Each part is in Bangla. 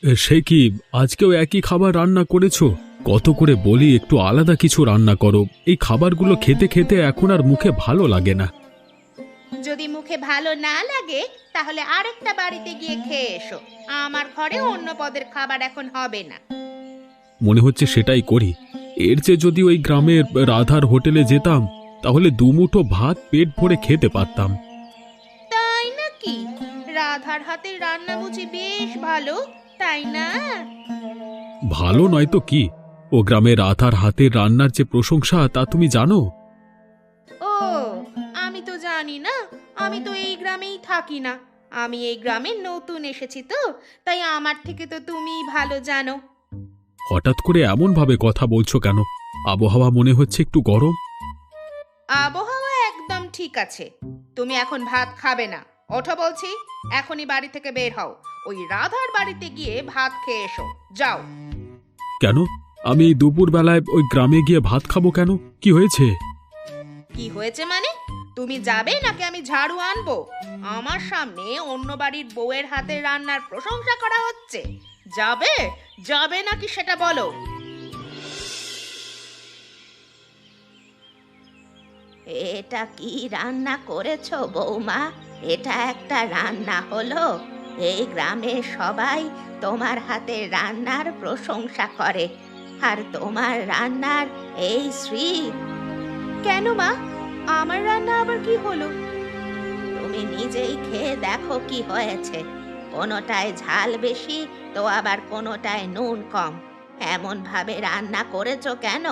সে কি, আজকেও একই খাবার রান্না করেছো? কত করে বলি একটু আলাদা কিছু রান্না করো, এই খাবারগুলো খেতে খেতে এখন আর মুখে ভালো লাগে না। যদি মুখে ভালো না লাগে তাহলে আরেকটা বাড়িতে গিয়ে খেয়ে এসো। আমার ঘরে অন্য পদের খাবার এখন হবে না। মনে হচ্ছে সেটাই করি। এর চেয়ে যদি ওই গ্রামের রাধার হোটেলে যেতাম তাহলে দুমুঠো ভাত পেট ভরে খেতে পারতাম। তাই নাকি? রাধার হাতের রান্না বুঝি বেশ ভালো, তাই না? ভালো নয় তো কি, ও গ্রামের রাধার হাতের রান্নার যে প্রশংসা তা তুমি জানো? ও, আমি তো জানি না। আমি তো এই গ্রামেই থাকি না। আমি এই গ্রামে নতুন এসেছি তো, তাই আমার থেকে তো তুমিই ভালো জানো। হঠাৎ করে এমন ভাবে কথা বলছো কেন? আবহাওয়া মনে হচ্ছে একটু গরম। আবহাওয়া একদম ঠিক আছে। তুমি এখন ভাত খাবে না। ওঠো বলছি, এখনই বাড়ি থেকে বের হও। ওই রাধার বাড়িতে গিয়ে ভাত খেয়ে এসো, যাও। কেন? আমি দুপুর বেলায় ওই গ্রামে গিয়ে ভাত খাবো কেন? কি হয়েছে? কি হয়েছে মানে? তুমি যাবে নাকি আমি ঝাড়ু আনবো? আমার সামনে অন্য বাড়ির বউয়ের হাতের রান্নার প্রশংসা করা হচ্ছে। যাবে যাবে নাকি সেটা বলো। এটা কি রান্না করেছো বৌমা? এটা একটা রান্না হলো? এই গ্রামের সবাই তোমার হাতের রান্নার প্রশংসা করে, আর তোমার রান্নার এই শ্রী। কেন মা, আমার রান্না আবার কি হলো? তুমি নিজেই খেয়ে দেখো কি হয়েছে। কোনোটায় ঝাল বেশি তো আবার কোনোটায় নুন কম। এমন ভাবে রান্না করেছো কেন?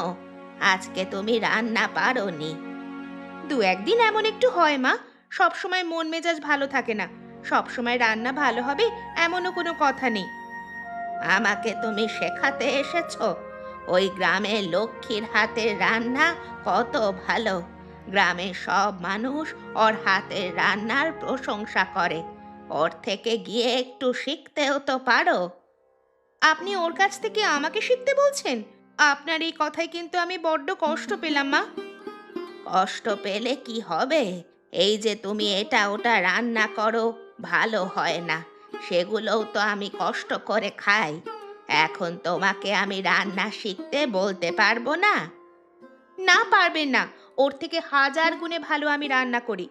আজকে তুমি রান্না পারোনি। দু একদিন এমন একটু হয় মা, সব সময় মন মেজাজ ভালো থাকে না। সব সময় রান্না ভালো হবে এমনও কোনো কথা নেই। আমাকে তুমি শেখাতে এসেছো ওই গ্রামের লক্ষ্মীর হাতের রান্না কত ভালো। গ্রামের সব মানুষ ওর হাতের রান্নার প্রশংসা করে। ওর থেকে গিয়ে একটু শিখতেও তো পারো। আপনি ওর কাছ থেকে আমাকে শিখতে বলছেন? আপনার এই কথায় কিন্তু আমি বড্ড কষ্ট পেলাম মা। কষ্ট পেলে কি হবে? এই যে তুমি এটা ওটা রান্না করো, ভালো হয় না, সেগুলোও তো আমি কষ্ট করে খাই। এখন তোমাকে আমি রান্না শিখতে বলতে পারবো না? না, পারবেন না। ওর থেকে হাজার গুণে ভালো আমি রান্না করি।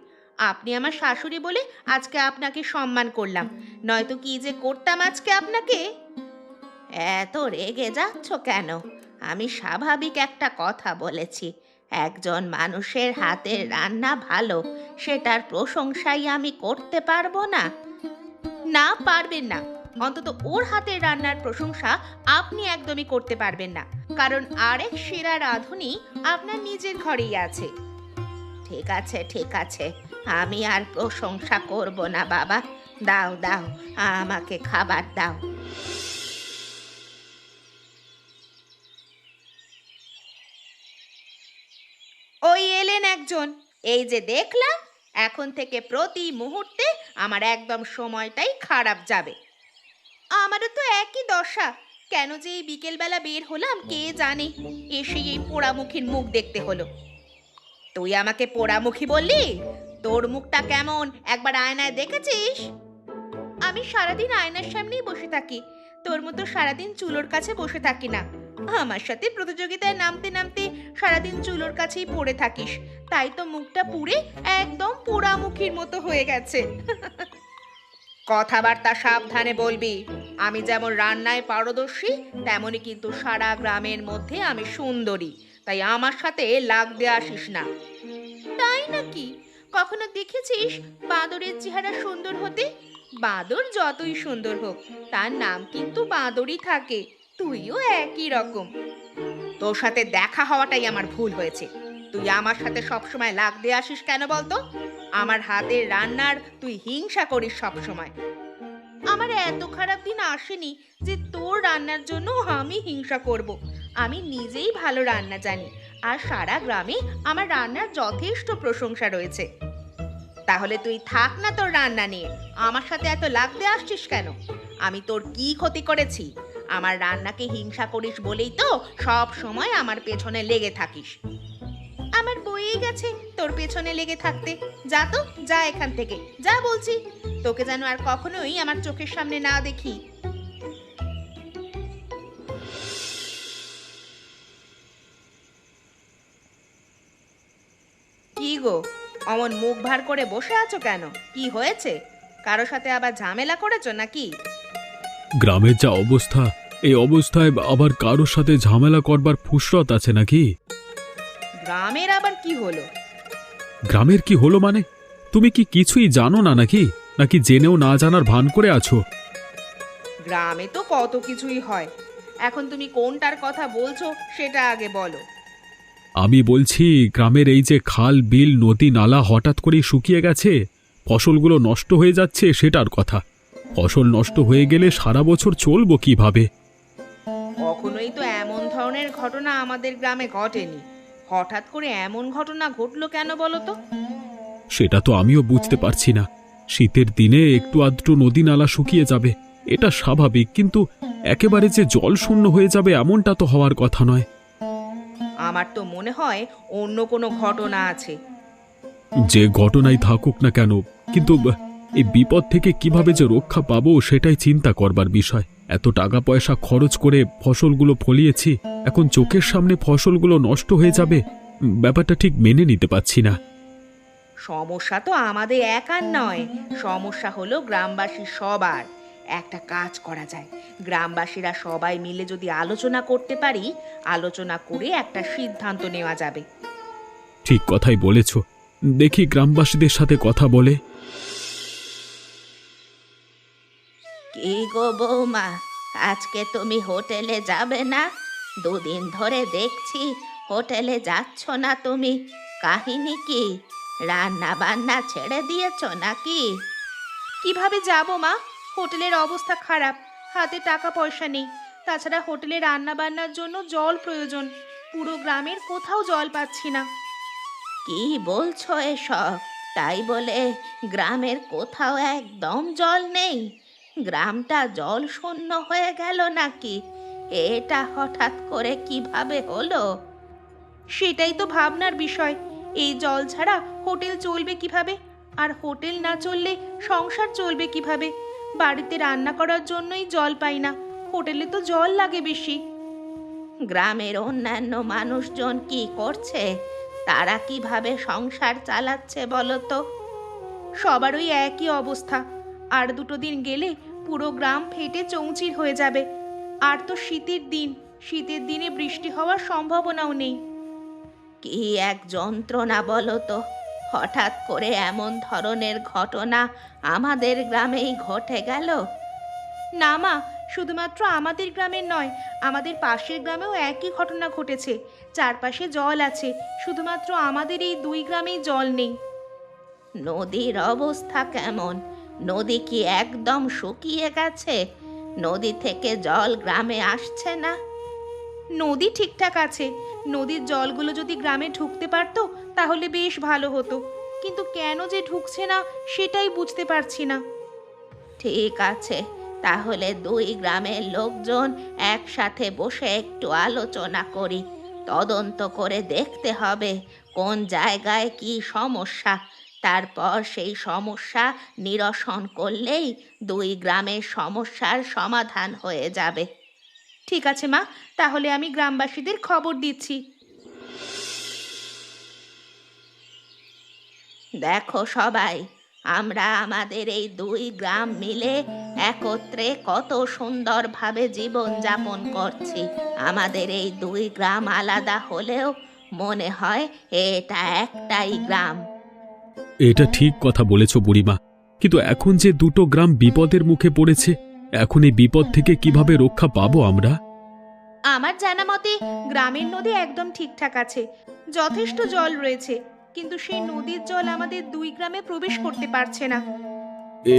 আপনি আমার শাশুড়ি বলে আজকে আপনাকে সম্মান করলাম, নয়তো কি যে করতাম আজকে আপনাকে। এত রেগে যাচ্ছ কেন? আমি স্বাভাবিক একটা কথা বলেছি। একজন মানুষের হাতের রান্না ভালো, সেটার প্রশংসাই আমি করতে পারবো না? না, পারবেন না। অন্তত ওর হাতের রান্নার প্রশংসা আপনি একদমই করতে পারবেন না, কারণ আরেক সেরা রাঁধুনি আপনার নিজের ঘরেই আছে। ঠিক আছে ঠিক আছে, আমি আর প্রশংসা করব না বাবা। দাও দাও, আমাকে খাবার দাও। ওই এলেন একজন। এই যে দেখলাম, এখন থেকে প্রতি মুহূর্তে আমার একদম সময়টাই খারাপ যাবে। আমারও তো একই দশা। কেন যে এই বিকেলবেলা বের হলাম কে জানে, এসে এই পোড়ামুখীর মুখ দেখতে হলো। তুই আমাকে পোড়ামুখী বললি? তোর মুখটা কেমন একবার আয়নায় দেখেছিস? আমি সারাদিন আয়নার সামনেই বসে থাকি। তোর মতো সারাদিন চুলোর কাছে বসে থাকি না। আমার সাথে প্রতিযোগিতায় নামতে নামতে সারাদিন চুলোর কাছেই পড়ে থাকিস, তাই তো মুখটা পুড়ে একদম পোড়ামুখীর মতো হয়ে গেছে। কথাবার্তা সাবধানে বলবি। আমি যেমন রান্নায় পারদর্শী, তেমনি কিন্তু সারা গ্রামের মধ্যে আমি সুন্দরী, তাই আমার সাথে লাগতে আসিস না। তাই নাকি? কখনো দেখেছিস বাঁদরের চেহারা সুন্দর হতে? বাঁদর যতই সুন্দর হোক, তার নাম কিন্তু বাঁদরই থাকে। তুইও একই রকম। তোর সাথে দেখা হওয়াটাই আমার ভুল হয়েছে। তুই আমার সাথে সবসময় লাগতে আসিস কেন বলতো? আমার হাতের রান্নার তুই হিংসা করিস সব সময়। আমার এত খারাপ দিন আসেনি যে তোর রান্নার জন্য আমি হিংসা করব। আমি নিজেই ভালো রান্না জানি, আর সারা গ্রামে আমার রান্নার যথেষ্ট প্রশংসা রয়েছে। তাহলে তুই থাক না তোর রান্না নিয়ে, আমার সাথে এত লাগতে আসছিস কেন? আমি তোর কি ক্ষতি করেছি? আমার রান্নাকে হিংসা করিস বলেই তো সব সময় আমার পেছনে লেগে থাকিস। আমার বইয়ে গেছে তোর পেছনে লেগে থাকতে। যা তো, যা এখান থেকে, যা বলছি। তোকে যেন আর কখনোই আমার চোখের সামনে না দেখি। গো, অমন মুখ ভার করে বসে আছো কেন? কি হয়েছে? কারো সাথে আবার ঝামেলা করেছো নাকি? গ্রামের যা অবস্থা, এই অবস্থায় আবার কারোর সাথে ঝামেলা করবার ফুসরত আছে নাকি? গ্রামের আবার কি হলো? গ্রামের কি হলো মানে? তুমি কি কিছুই জানো না নাকি? নাকি জেনেও না জানার ভান করে আছো? গ্রামে তো কত কিছুই হয়। এখন তুমি কোনটার কথা বলছো সেটা আগে বলো। আমি বলছি, গ্রামের এই যে খাল, বিল, নদী, নালা হঠাৎ করেই শুকিয়ে গেছে, ফসলগুলো নষ্ট হয়ে যাচ্ছে, সেটার কথা। ফসল নষ্ট হয়ে গেলে সারা বছর চলবো কিভাবে? কখনোই তো এমন ধরনের ঘটনা আমাদের গ্রামে ঘটেনি। হঠাৎ করে এমন ঘটনা ঘটলো কেন বলো তো? সেটা তো আমিও বুঝতে পারছি না। শীতের দিনে একটু আধটু নদী নালা শুকিয়ে যাবে, এটা স্বাভাবিক, কিন্তু একেবারে যে জল শূন্য হয়ে যাবে এমনটা তো হওয়ার কথা নয়। আমার তো মনে হয় অন্য কোনো ঘটনা আছে। যে ঘটনাই থাকুক না কেন, কিন্তু এই বিপদ থেকে কিভাবে যে রক্ষা পাবো সেটাই চিন্তা করবার বিষয়। এত টাকা পয়সা খরচ করে ফসলগুলো ফলিয়েছি, এখন চোখের সামনে ফসলগুলো নষ্ট হয়ে যাবে, ব্যাপারটা ঠিক মেনে নিতে পারছি না। সমস্যা তো আমাদের একার নয়, সমস্যা হলো গ্রামবাসী সবার। একটা কাজ করা যায়, গ্রামবাসীরা সবাই মিলে যদি আলোচনা করতে পারি, আলোচনা করে একটা সিদ্ধান্ত নেওয়া যাবে। ঠিক কথাই বলেছ, দেখি গ্রামবাসীদের সাথে কথা বলে। কি গো বৌমা, আজকে তুমি হোটেলে যাবে না? দুদিন ধরে দেখছি হোটেলে যাচ্ছ না তুমি। কাহিনী কি? রান্না বান্না ছেড়ে দিয়েছো নাকি? কিভাবে যাব মা? হোটেলের অবস্থা খারাপ, হাতে টাকা পয়সা নেই। তাছাড়া হোটেলে রান্না বান্নার জন্য জল প্রয়োজন। পুরো গ্রামের কোথাও জল পাচ্ছি না। কি বলছো এসব? তাই বলে গ্রামের কোথাও একদম জল নেই? গ্রামটা জল শূন্য হয়ে গেল নাকি? এটা হঠাৎ করে কিভাবে হলো? সেটাই তো ভাবনার বিষয়। এই জল ছাড়া হোটেল চলবে কিভাবে? আর হোটেল না চললে সংসার চলবে কিভাবে? বাড়িতে রান্না করার জন্যই জল পাই না, হোটেলে তো জল লাগে বেশি। গ্রামের অন্যান্য মানুষজন কি করছে? তারা কিভাবে সংসার চালাচ্ছে বলো তো? সবারই একই অবস্থা। আর দুটো দিন গেলে পুরো গ্রাম ফেটে চৌচির হয়ে যাবে। আর তো শীতের দিন, শীতের দিনে বৃষ্টি হওয়ার সম্ভাবনাও নেই। কি এক যন্ত্রণা বলো তো! হঠাৎ করে এমন ধরনের ঘটনা আমাদের গ্রামেই ঘটে গেল। না মা, শুধুমাত্র আমাদের গ্রামের নয়, আমাদের পাশের গ্রামেও একই ঘটনা ঘটেছে। চারপাশে জল আছে, শুধুমাত্র আমাদের এই দুই গ্রামেই জল নেই। নদীর অবস্থা কেমন? নদী কি একদম শুকিয়ে গেছে? নদী থেকে জল গ্রামে আসছে না? নদী ঠিকঠাক আছে। নদীর জলগুলো যদি গ্রামে ঢুকতে পারতো তাহলে বেশ ভালো হতো, কিন্তু কেন যে ঢুকছে না সেটাই বুঝতে পারছি না। ঠিক আছে, তাহলে দুই গ্রামের লোকজন একসাথে বসে একটু আলোচনা করি। তদন্ত করে দেখতে হবে কোন জায়গায় কি সমস্যা। তারপর সেই সমস্যা নিরসন করলেই দুই গ্রামের সমস্যার সমাধান হয়ে যাবে। ঠিক আছে মা, তাহলে আমি গ্রামবাসীদের খবর দিচ্ছি। দেখো সবাই, আমরা আমাদের এই দুই গ্রাম মিলে একত্রে কত সুন্দরভাবে জীবন যাপন করছি। আমাদের এই দুই গ্রাম আলাদা হলেও মনে হয় এটা একটাই গ্রাম। এটা ঠিক কথা বলেছ বুড়িমা, কিন্তু এখন যে দুটো গ্রাম বিপদের মুখে পড়েছে, এখন এই বিপদ থেকে কিভাবে রক্ষা পাবো আমরা? আমার জানা মতে গ্রামের নদী একদম ঠিকঠাক আছে, যথেষ্ট জল রয়েছে, কিন্তু সেই নদীর জল আমাদের দুই গ্রামে প্রবেশ করতে পারছে না।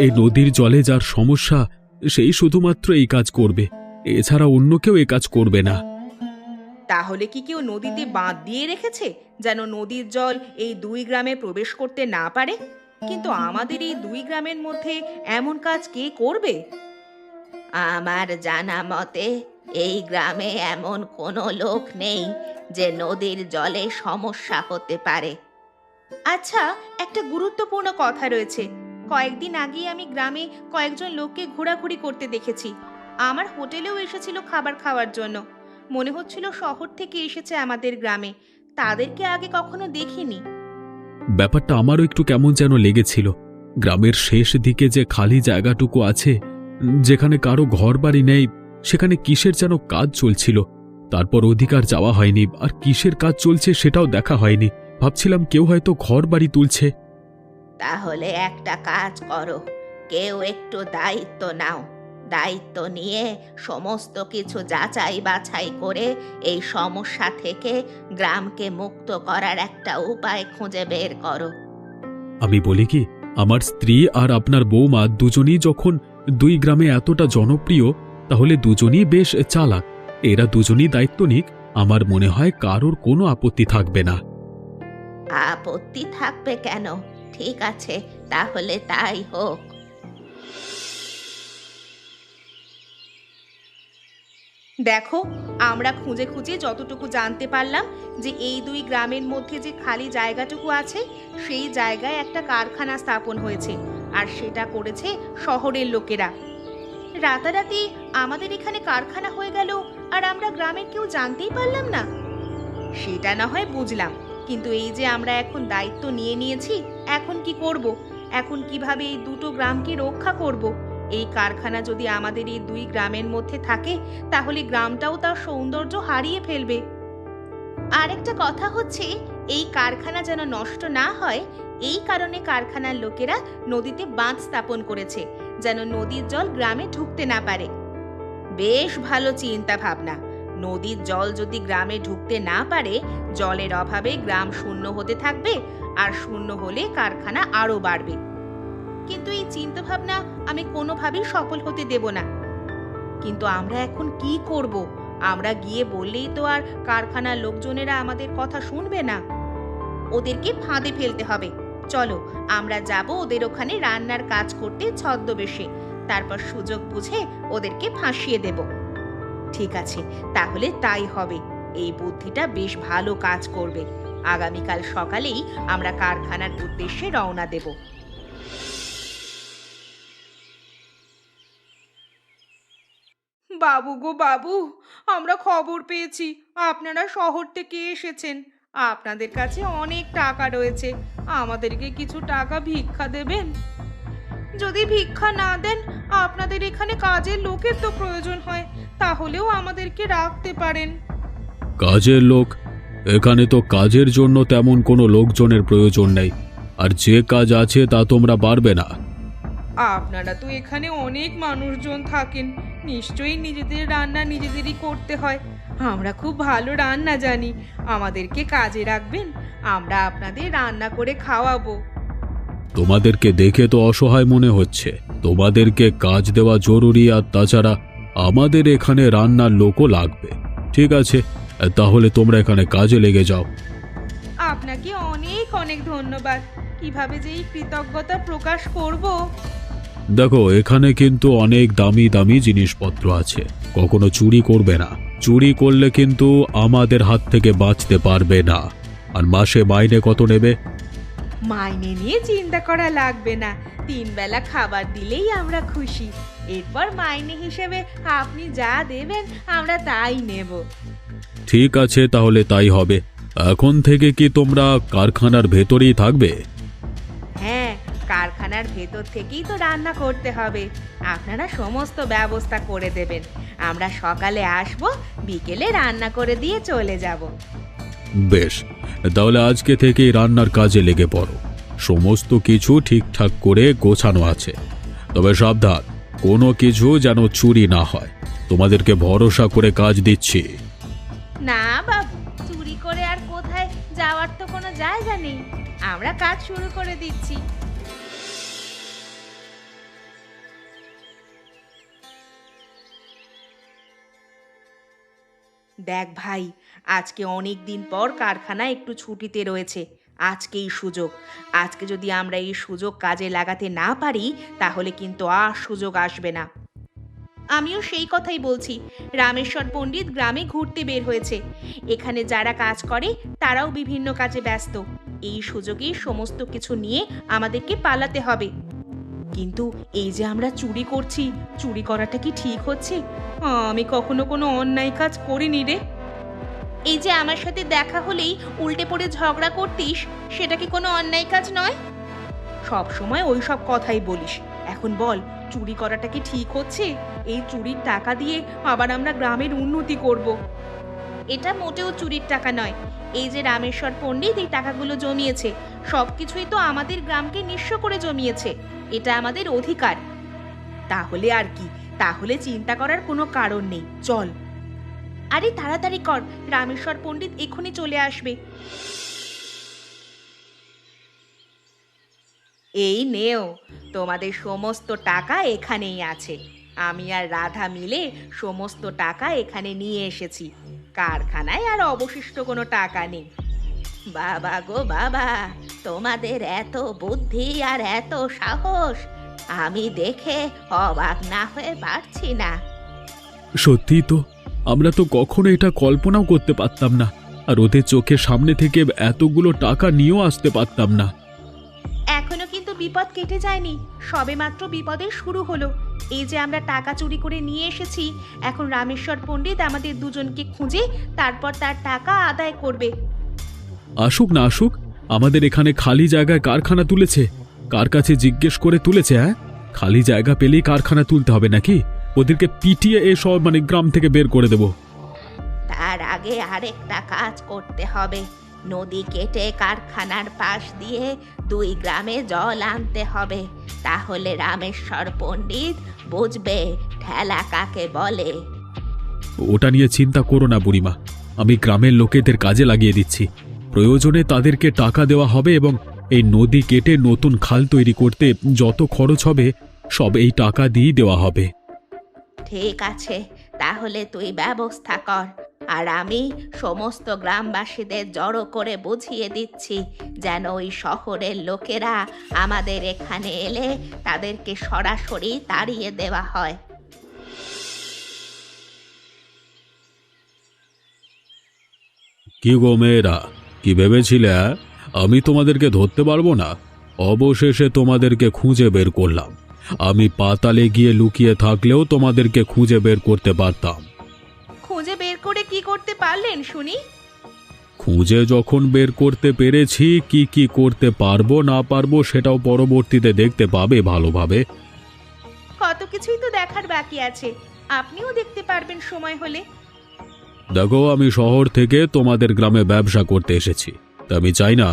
এই নদীর জলে যার সমস্যা, সেই শুধুমাত্র এই কাজ করবে, এছাড়া অন্য কেউ এ কাজ করবে না। তাহলে কি কেউ নদীতে বাঁধ দিয়ে রেখেছে যেন নদীর জল এই দুই গ্রামে প্রবেশ করতে না পারে? কিন্তু আমাদের এই দুই গ্রামের মধ্যে এমন কাজ কে করবে? আমার জানা মতে এই গ্রামে এমন কোনো লোক নেই যে নদীর জলে সমস্যা হতে পারে। আচ্ছা, একটা গুরুত্বপূর্ণ কথা রয়েছে। কয়েকদিন আগেই আমি গ্রামে কয়েকজন লোককে ঘোরাঘুরি করতে দেখেছি। আমার হোটেলেও এসেছিল খাবার খাওয়ার জন্য। মনে হচ্ছিল শহর থেকে এসেছে আমাদের গ্রামে। তাদেরকে আগে কখনো দেখিনি। ব্যাপারটা আমারও একটু কেমন যেন লেগেছিল। গ্রামের শেষ দিকে যে খালি জায়গাটুকু আছে, যেখানে কারো ঘরবাড়ি নেই, সেখানে কিসের যেন কাজ চলছিল। তারপর অধিকার যাওয়া হয়নি, আর কিসের কাজ চলছে সেটাও দেখা হয়নি। ভাবছিলাম কেউ হয়তো ঘরবাড়ি তুলছে। তাহলে একটা কাজ করো, কেউ একটু দায়িত্ব নাও। দায়িত্ব নিয়ে সমস্ত কিছু যাচাই বাছাই করে এই সমস্যা থেকে গ্রামকে মুক্ত করার একটা উপায় খুঁজে বের করো। আমি বলি কি, আমার স্ত্রী আর আপনার বৌমা দুজনই যখন দুই গ্রামে এতটা জনপ্রিয়, তাহলে দুজনই বেশ চালাক। এরা দুজনই দায়িত্ব নিক, আমার মনে হয় কারোর কোনো আপত্তি থাকবে না। আপত্তি থাকবে কেন? ঠিক আছে, তাহলে তাই হোক। দেখো, আমরা খুঁজে খুঁজে যতটুকু জানতে পারলাম যে এই দুই গ্রামের মধ্যে যে খালি জায়গাটুকু আছে, সেই জায়গায় একটা কারখানা স্থাপন হয়েছে, আর সেটা করেছে শহরের লোকেরা। রাতারাতি আমাদের এখানে কারখানা হয়ে গেল, আর আমরা গ্রামের কেউ জানতেই পারলাম না। সেটা না হয় বুঝলাম, কিন্তু এই যে আমরা এখন দায়িত্ব নিয়ে নিয়েছি, এখন কি করব? এখন কিভাবে এই দুটো গ্রামকে রক্ষা করব? এই কারখানা যদি আমাদের এই দুই গ্রামের মধ্যে থাকে, তাহলে গ্রামটাও তার সৌন্দর্য হারিয়ে ফেলবে। আরেকটা কথা হচ্ছে, এই কারখানা যেন নষ্ট না হয়, এই কারণে কারখানার লোকেরা নদীতে বাঁধ স্থাপন করেছে, যেন নদীর জল গ্রামে ঢুকতে না পারে। বেশ ভালো চিন্তা ভাবনা। নদীর জল যদি গ্রামে ঢুকতে না পারে, জলের অভাবে গ্রাম শূন্য হতে থাকবে, আর শূন্য হলে কারখানা আরো বাড়বে। কিন্তু এই চিন্তা ভাবনা আমি কোনোভাবেই সফল হতে দেব না। কিন্তু আমরা এখন কি করব? আমরা গিয়ে বললেই তো আর কারখানার লোকজনেরা আমাদের কথা শুনবে না। ওদেরকে ফাঁদে ফেলতে হবে। চলো, আমরা যাব ওদের ওখানে রান্নার কাজ করতে ছদ্মবেশে, তারপর সুযোগ বুঝে ওদেরকে ফাঁসিয়ে দেব। ঠিক আছে, তাহলে তাই হবে। এই বুদ্ধিটা বেশ ভালো কাজ করবে। আগামীকাল সকালেই আমরা কারখানার উদ্দেশ্যে রওনা দেব। বাবু গো বাবু, আমরা খবর পেয়েছি আপনারা শহর থেকে এসেছেন। আপনাদের কাছে অনেক টাকা রয়েছে, আমাদেরকে কিছু টাকা ভিক্ষা দেবেন। যদি ভিক্ষা না দেন, আপনাদের এখানে কাজের লোকের তো প্রয়োজন হয়, তাহলেও আমাদেরকে রাখতে পারেন। কাজের লোক? এখানে তো কাজের জন্য তেমন কোনো লোকজনের প্রয়োজন নেই, আর যে কাজ আছে তা তোমরা পারবে না। আপনারা তো এখানে অনেক মানুষজন থাকেন, নিশ্চয়ই নিজেদের রান্না নিজেদেরই করতে হয়। আমরা খুব ভালো রান্না জানি, আমাদেরকে কাজে রাখবেন, আমরা আপনাদের রান্না করে খাওয়াবো। তোমাদেরকে দেখে তো অসহায় মনে হচ্ছে, তোমাদেরকে কাজ দেওয়া জরুরি, আর তাছাড়া আমাদের এখানে রান্নার লোকও লাগবে। ঠিক আছে, তাহলে তোমরা এখানে কাজে লেগে যাও। আপনাকে অনেক অনেক ধন্যবাদ। কিভাবে যে এই কৃতজ্ঞতা প্রকাশ করব। দেখো, এখানে কিন্তু অনেক দামি দামি জিনিসপত্র আছে, কখনো চুরি করবে না। চুরি করলে কিন্তু আমাদের হাত থেকে বাঁচতে পারবে না। আর মাসে মাইনে কত নেবে? মাইনে নিয়ে চিন্তা করা লাগবে না, 3 বেলা খাবার দিলেই আমরা খুশি। এরপর মাইনে হিসেবে আপনি যা দেবেন আমরা তাই নেব। ঠিক আছে, তাহলে তাই হবে। এখন থেকে কি তোমরা কারখানার ভেতরেই থাকবে? হ্যাঁ, কারখানার ভেতর থেকেই তো রান্না করতে হবে। আপনারা সমস্ত ব্যবস্থা করে দেবেন। আমরা সকালে আসব, বিকেলে রান্না করে দিয়ে চলে যাব। বেশ, তাহলে আজকে থেকেই রান্নার কাজে লেগে পড়ো। সমস্ত কিছু ঠিকঠাক করে গোছানো আছে, তবে সাবধান, কোনো কিছু যেন চুরি না হয়। তোমাদেরকে ভরসা করে কাজ দিচ্ছি। না বাবু, চুরি করে আর কোথায় যাওয়ার তো কোনো জায়গা নেই। আমরা কাজ শুরু করে দিচ্ছি। দেখ ভাই, আজকে অনেক দিন পর কারখানা একটু ছুটিতে রয়েছে। আজকেই সুযোগ। আজকে যদি আমরা এই সুযোগ কাজে লাগাতে না পারি, তাহলে কিন্তু আর সুযোগ আসবে না। আমিও সেই কথাই বলছি। রামেশ্বর পণ্ডিত গ্রামে ঘুরতে বের হয়েছে। এখানে যারা কাজ করে তারাও বিভিন্ন কাজে ব্যস্ত। এই সুযোগেই সমস্ত কিছু নিয়ে আমাদেরকে পালাতে হবে। কিন্তু এই যে আমরা চুরি করছি, চুরি করাটা কি ঠিক হচ্ছে? আমি কখনো কোনো অন্যায় কাজ করিনি রে। এই যে আমার সাথে দেখা হলেই উল্টে পড়ে ঝগড়া করতিস, সেটা কি কোনো অন্যায় কাজ নয়? সব সময় ওই সব কথাই বলিস। এখন বল, চুরি করাটা কি ঠিক হচ্ছে? এই চুরির টাকা দিয়ে আবার আমরা গ্রামের উন্নতি করব। এটা মোটেও চুরির টাকা নয়। এই যে রামেশ্বর পণ্ডিত এই টাকাগুলো জমিয়েছে, সবকিছুই তো আমাদের গ্রামকে নিঃস্ব করে জমিয়েছে। এটা আমাদের অধিকার। তাহলে আর কি, তাহলে চিন্তা করার কোনো কারণ নেই, চল। আরে তাড়াতাড়ি কর, রামেশ্বর পণ্ডিত এক্ষুনি চলে আসবে। এই নেও, তোমাদের সমস্ত টাকা এখানেই আছে। আমি আর রাধা মিলে সমস্ত টাকা এখানে নিয়ে এসেছি। কারখানায় আর অবশিষ্ট কোনো টাকা নেই। বাবা গো বাবা, তোমাদের এত বুদ্ধি আর এত সাহস, আমি দেখে অবাক না হয়ে পারছি না। সত্যি তো, আমরা তো কখনো এটা কল্পনাও করতে পারতাম না, আর ওদের চোখের সামনে থেকে এতগুলো টাকা নিয়েও আসতে পারতাম না। এখনো কিন্তু বিপদ কেটে যায়নি, সবেমাত্র বিপদের শুরু হলো। এই যে আমরা টাকা চুরি করে নিয়ে এসেছি, এখন রামেশ্বর পণ্ডিত আমাদের দুজনকে খুঁজে তারপর তার টাকা আদায় করবে। আসুক না আসুক, আমাদের এখানে খালি জায়গায় কারখানা তুলেছে। কার কাছে জিজ্ঞেস করে তুলেছে? হ্যাঁ, খালি জায়গা পেলেই কারখানা তুলতে হবে নাকি? ওদেরকে পিটিয়ে এসব গ্রাম থেকে বের করে দেব। তার আগে আরেকটা কাজ করতে হবে। নদী কেটে কারখানার পাশ দিয়ে 2 গ্রামে জল আনতে হবে। তাহলে রামেশ্বর পণ্ডিত বুঝবে ঠেলা কাকে বলে। ওটা নিয়ে চিন্তা করো না বুড়িমা, আমি গ্রামের লোকেদের কাজে লাগিয়ে দিচ্ছি। প্রয়োজনে তাদেরকে টাকা দেওয়া হবে এবং এই নদী কেটে নতুন খাল তৈরি করতে যত খরচ হবে সব এই টাকা দিয়েই দেওয়া হবে। ঠিক আছে, তাহলে তুই ব্যবস্থা কর, আর আমি সমস্ত গ্রামবাসীদের জড়ো করে বুঝিয়ে দিচ্ছি যেন ওই শহরের লোকেরা আমাদের এখানে এলে তাদেরকে সরাসরি তাড়িয়ে দেওয়া হয়। কি গো মেয়েরা, কি ভেবেছিলে আমি তোমাদেরকে ধরতে পারবো না? অবশেষে তোমাদেরকে খুঁজে বের করলাম। আমি পাতালে গিয়ে লুকিয়ে থাকলেও তোমাদেরকে খুঁজে বের করতে পারতাম। খুঁজে বের করে কি করতে পারলেন শুনি? খুঁজে যখন বের করতে পেরেছি, কি কি করতে পারবো না পারবো সেটাও পরবর্তীতে দেখতে পাবে ভালোভাবে। কত কিছুই তো দেখার বাকি আছে, আপনিও দেখতে পারবেন সময় হলে। দেখো, আমি শহর থেকে তোমাদের গ্রামে ব্যবসা করতে এসেছি, তা আমি চাই না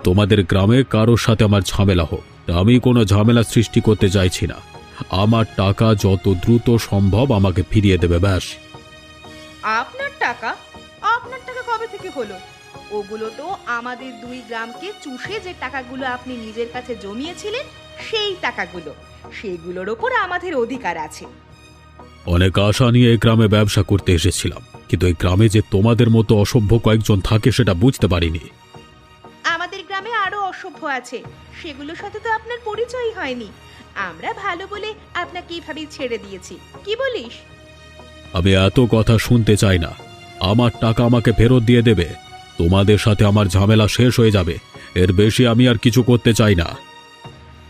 তোমাদের গ্রামে কারোর সাথে আমার ঝামেলা হোক। তা আমি কোনো ঝামেলা সৃষ্টি করতে চাইছি না। আমার টাকা যত দ্রুত সম্ভব আমাকে ফিরিয়ে দেবে, ব্যাস। আপনার টাকা? আপনার টাকা কবে থেকে হলো? ওগুলো তো আমাদের 2 গ্রামকে চুষে যে টাকাগুলো আপনি নিজের কাছে জমিয়েছিলেন, সেই টাকাগুলো। সেগুলোর ওপর আমাদের অধিকার আছে। অনেক আশা নিয়ে এই গ্রামে ব্যবসা করতে এসেছিলাম, কিন্তু এই গ্রামে যে তোমাদের মতো অসভ্য কয়েকজন থাকে সেটা বুঝতে পারিনি। আমাদের গ্রামে আরো অসভ্য আছে, সেগুলোর সাথে তো আপনার পরিচয় হয়নি। আমরা ভালো বলে আপনাকে এইভাবেই ছেড়ে দিয়েছি, কি বলিস? আমি এত কথা শুনতে চাই না। আমার টাকা আমাকে ফেরত দিয়ে দেবে, তোমাদের সাথে আমার ঝামেলা শেষ হয়ে যাবে। এর বেশি আমি আর কিছু করতে চাই না।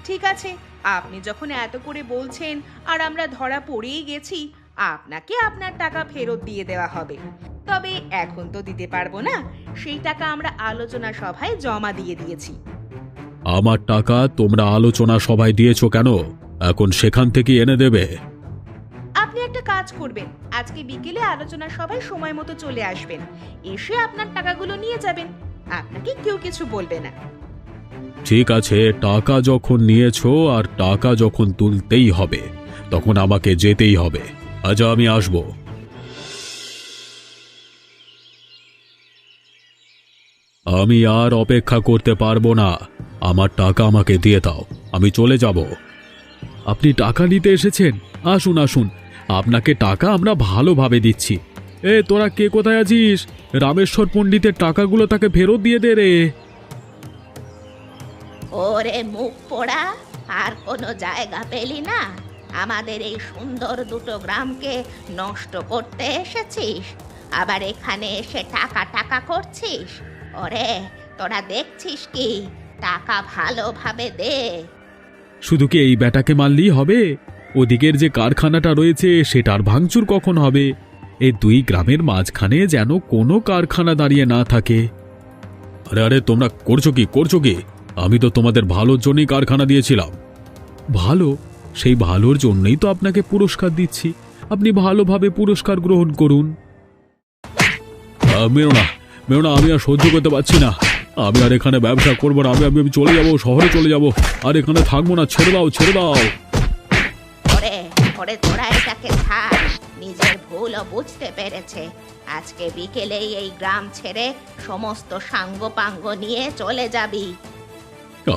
ঠিক আছে, আপনি যখন এত করে বলছেন আর আমরা ধরা পড়েই গেছি, আপনাকে আপনার টাকা ফেরত দিয়ে দেওয়া হবে। তবে এখন তো দিতে পারবো না, সেই টাকা আমরা আলোচনা সভায় জমা দিয়ে দিয়েছি। আমার টাকা তোমরা আলোচনা সভায় দিয়েছো কেন? এখন সেখান থেকে এনে দেবে। আপনি একটা কাজ করবেন, আজকে বিকেলে আলোচনা সভায় সময় মতো চলে আসবেন, এসে আপনার টাকাগুলো নিয়ে যাবেন। আপনাকে কেউ কিছু বলবে না। ঠিক আছে, টাকা যখন নিয়েছো আর টাকা যখন তুলতেই হবে, তখন আমাকে যেতেই হবে। আজ আমি আসবো। আমি আর অপেক্ষা করতে পারবো না। আমার টাকা আমাকে দিয়ে দাও, আমি চলে যাব। আপনি টাকা নিতে এসেছেন? আসুন আসুন, আপনাকে টাকা আমরা ভালোভাবে দিচ্ছি। তোরা কে কোথায় আছিস? রামেশ্বর পণ্ডিতের টাকাগুলো তাকে ফেরত দিয়ে দে রে। ওরে মুখ পোড়া, আর কোনো জায়গা পেলি না? আমাদের এই সুন্দর 2 গ্রামকে নষ্ট করতে এসেছিস, আবার এখানে এসে টাকা টাকা করছিস? ওরে, তোরা দেখছিস কি? টাকা ভালোভাবে দে। শুধু কি এই ব্যাটাকে মারলেই হবে? ওদিকের যে কারখানাটা রয়েছে সেটার ভাঙচুর কখন হবে? এই দুই গ্রামের মাঝখানে যেন কোনো কারখানা দাঁড়িয়ে না থাকে। আরে আরে, তোমরা করছো কি? আমি তো তোমাদের ভালোর জন্যই কারখানা দিয়েছিলাম। ভালো? সেই ভালোর জন্যই তো আপনাকে পুরস্কার দিচ্ছি। আপনি ভালোভাবে পুরস্কার গ্রহণ করুন। মেরো না, আমি আর সহ্য করতে পারছি না। আমি আর এখানে ব্যবসা করবো না। আমি চলে যাব, শহরে চলে যাব। আর এখানে থাকবো না। ছেড়ে দাও। ওরে ওরে, তোরা এটাকে ছাড়। নিজের ভুলও বুঝতে পেরেছে। আজকে বিকেলেই এই গ্রাম ছেড়ে সমস্ত সাঙ্গ নিয়ে চলে যাবি।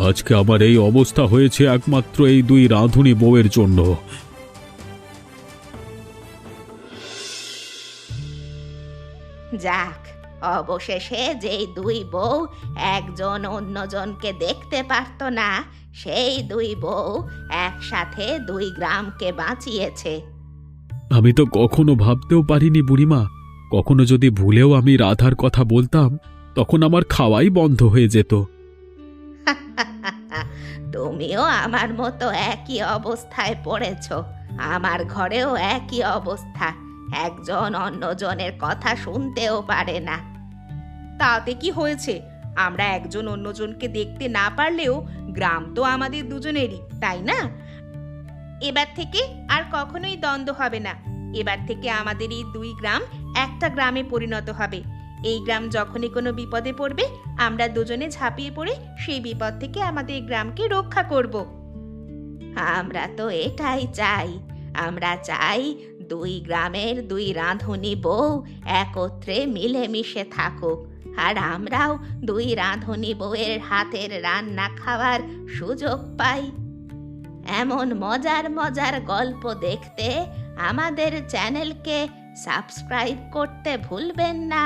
আজকে আমার এই অবস্থা হয়েছে একমাত্র এই দুই রাঁধুনি বউয়ের জন্য। যাক, অবশেষে যেই দুই বউ একজন অন্যজনকে দেখতে পারতো না, সেই দুই বউ একসাথে দুই গ্রামকে বাঁচিয়েছে। আমি তো কখনো ভাবতেও পারিনি বুড়িমা, কখনো যদি ভুলেও আমি রাধার কথা বলতাম তখন আমার খাওয়াই বন্ধ হয়ে যেত। তুমিও আমার মতো একই অবস্থায় পড়েছ। আমার ঘরেও একই অবস্থা। একজন অন্যজনের কথা শুনতেও পারে না। তাতে কি হয়েছে? আমরা একজন অন্যজনকে দেখতে না পারলেও গ্রাম তো আমাদের দুজনেরই, তাই না? এবার থেকে আর কখনোই দ্বন্দ্ব হবে না। এবার থেকে আমাদের এই দুই গ্রাম একটা গ্রামে পরিণত হবে। এই গ্রাম যখনই কোনো বিপদে পড়বে, আমরা দুজনে ঝাঁপিয়ে পড়ে সেই বিপদ থেকে আমাদের গ্রামকে রক্ষা করব। আমরা তো এটাই চাই। আমরা চাই দুই গ্রামের দুই রাঁধুনি বউ একত্রে মিলেমিশে থাকুক, আর আমরাও দুই রাঁধুনি বউয়ের হাতের রান্না খাওয়ার সুযোগ পাই। এমন মজার মজার গল্প দেখতে আমাদের চ্যানেলকে সাবস্ক্রাইব করতে ভুলবেন না।